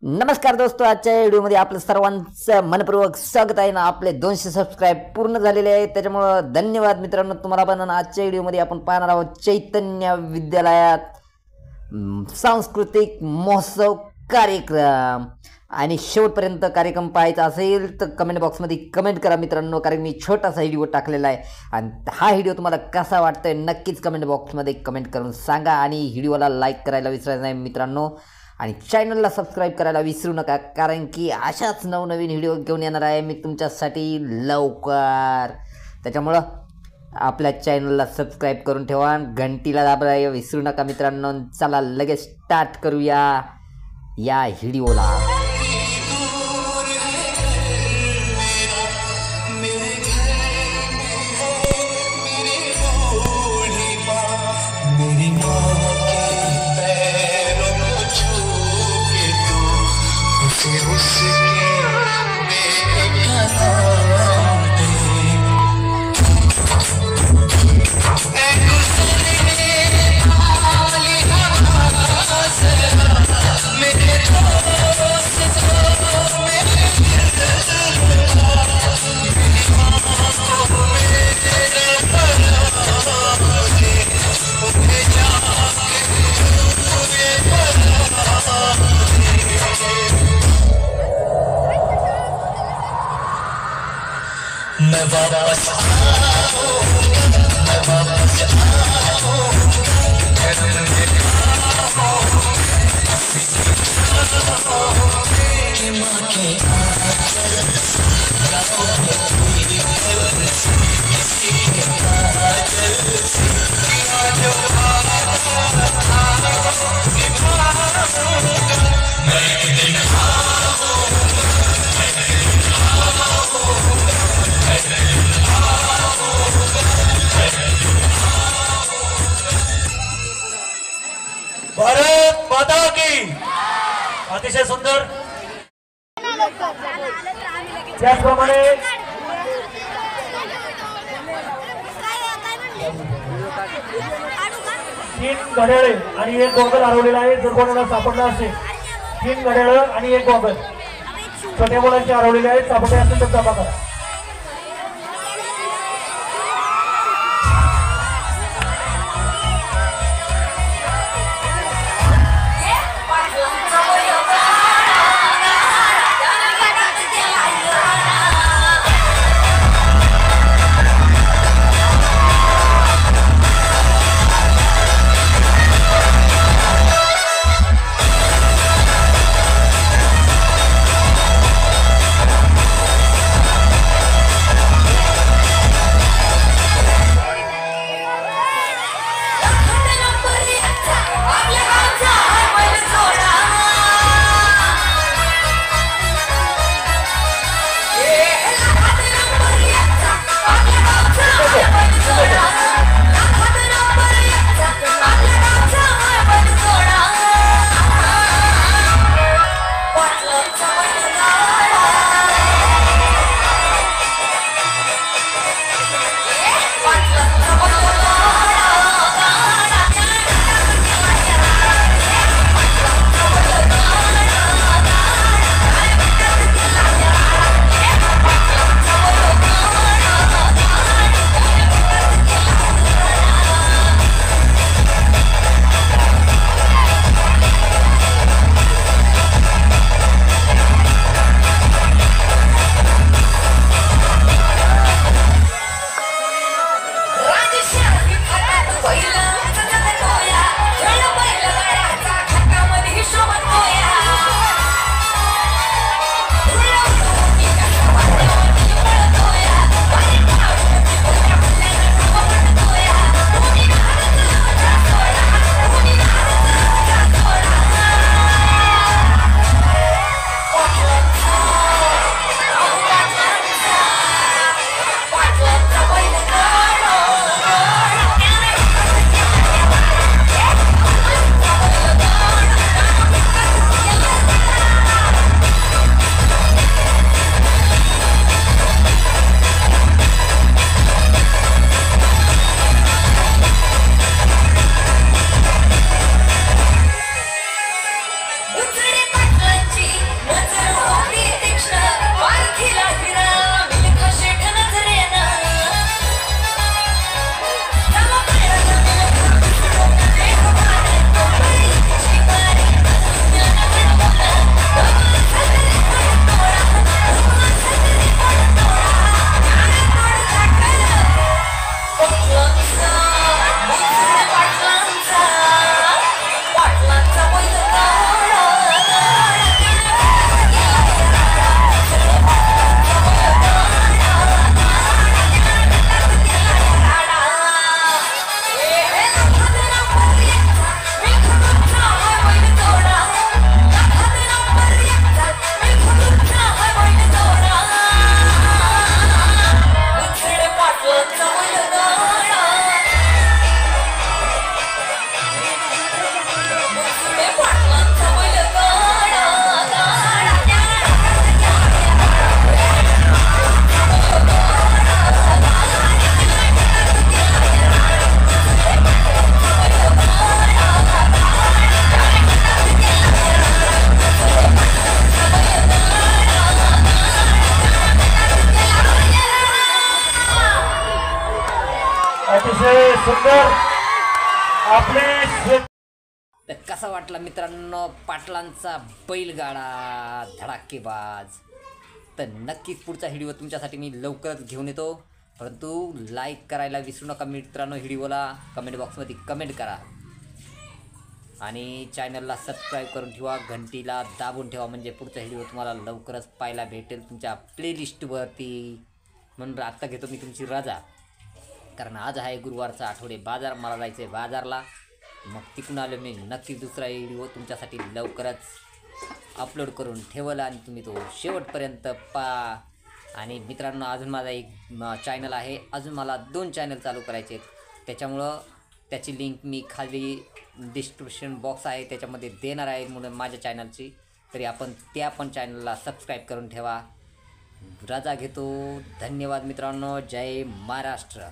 नमस्कार दोस्तों, आजच्या व्हिडिओमध्ये आपलं सर्वांचं मनपूर्वक स्वागत आहे ना. आपले 200 सबस्क्राईब पूर्ण झालेले आहेत, त्याच्यामुळं धन्यवाद मित्रांनो तुम्हाला पण. आजच्या व्हिडिओमध्ये आपण पाहणार आहोत चैतन्य विद्यालयात सांस्कृतिक महोत्सव कार्यक्रम. आणि शेवटपर्यंत कार्यक्रम पाहायचा असेल तर कमेंट बॉक्समध्ये कमेंट करा मित्रांनो, कारण मी छोटासा व्हिडिओ टाकलेला आहे. आणि हा व्हिडिओ तुम्हाला कसा वाटतोय नक्कीच कमेंट बॉक्समध्ये कमेंट करून सांगा. आणि व्हिडिओला लाईक करायला विसरायचं नाही मित्रांनो, आणि चॅनलला सबस्क्राईब करायला विसरू नका, कारण की अशाच नवनवीन व्हिडिओ घेऊन येणार आहे मी तुमच्यासाठी लवकर. त्याच्यामुळं आपल्या चॅनलला सबस्क्राईब करून ठेवा, घंटीला दाबायला विसरू नका मित्रांनो. चला लगेच स्टार्ट करूया या व्हिडिओला. मैं वापस भारत माता की. अतिशय सुंदर. त्याचप्रमाणे तीन घड्याळे आणि एक गॉगल हरवलेला आहे. जर कोणाला सापडला असेल 3 घड्याळ आणि एक गॉगल छोट्या मुलांचे हरवलेले आहेत, सापडले असेल तर जमा करा. अतिशय सुंदर आपली. तर कसा वाटला मित्रांनो पाटलांचा बैलगाडा धडाकेबाज. तर नक्कीच पुढचा व्हिडिओ तुमच्यासाठी मी लवकरच घेऊन येतो, परंतु लाईक करायला विसरू नका मित्रांनो. व्हिडिओला कमेंट बॉक्समध्ये कमेंट करा आणि चॅनलला सबस्क्राईब करून ठेवा, घंटीला दाबून ठेवा, म्हणजे पुढचा व्हिडिओ तुम्हाला लवकरच पाहायला भेटेल तुमच्या प्लेलिस्टवरती. म्हणून आत्ता घेतो मी तुमची रजा, कारण आज आहे गुरुवारचा आठवडे बाजार. मला जायचं आहे बाजारला, मग तिकडून आलो मी नक्की दुसरा व्हिडिओ तुमच्यासाठी लवकरच अपलोड करून ठेवला आणि तुम्ही तो शेवटपर्यंत पहा. आणि मित्रांनो अजून माझा एक चॅनल आहे, अजून मला 2 चॅनल चालू करायचे आहेत, त्याच्यामुळं त्याची लिंक मी खाली डिस्क्रिप्शन बॉक्स आहे त्याच्यामध्ये देणार आहे म्हणून माझ्या चॅनलची. तरी आपण त्या पण चॅनलला सबस्क्राईब करून ठेवा. रजा घेतो. धन्यवाद मित्रांनो. जय महाराष्ट्र.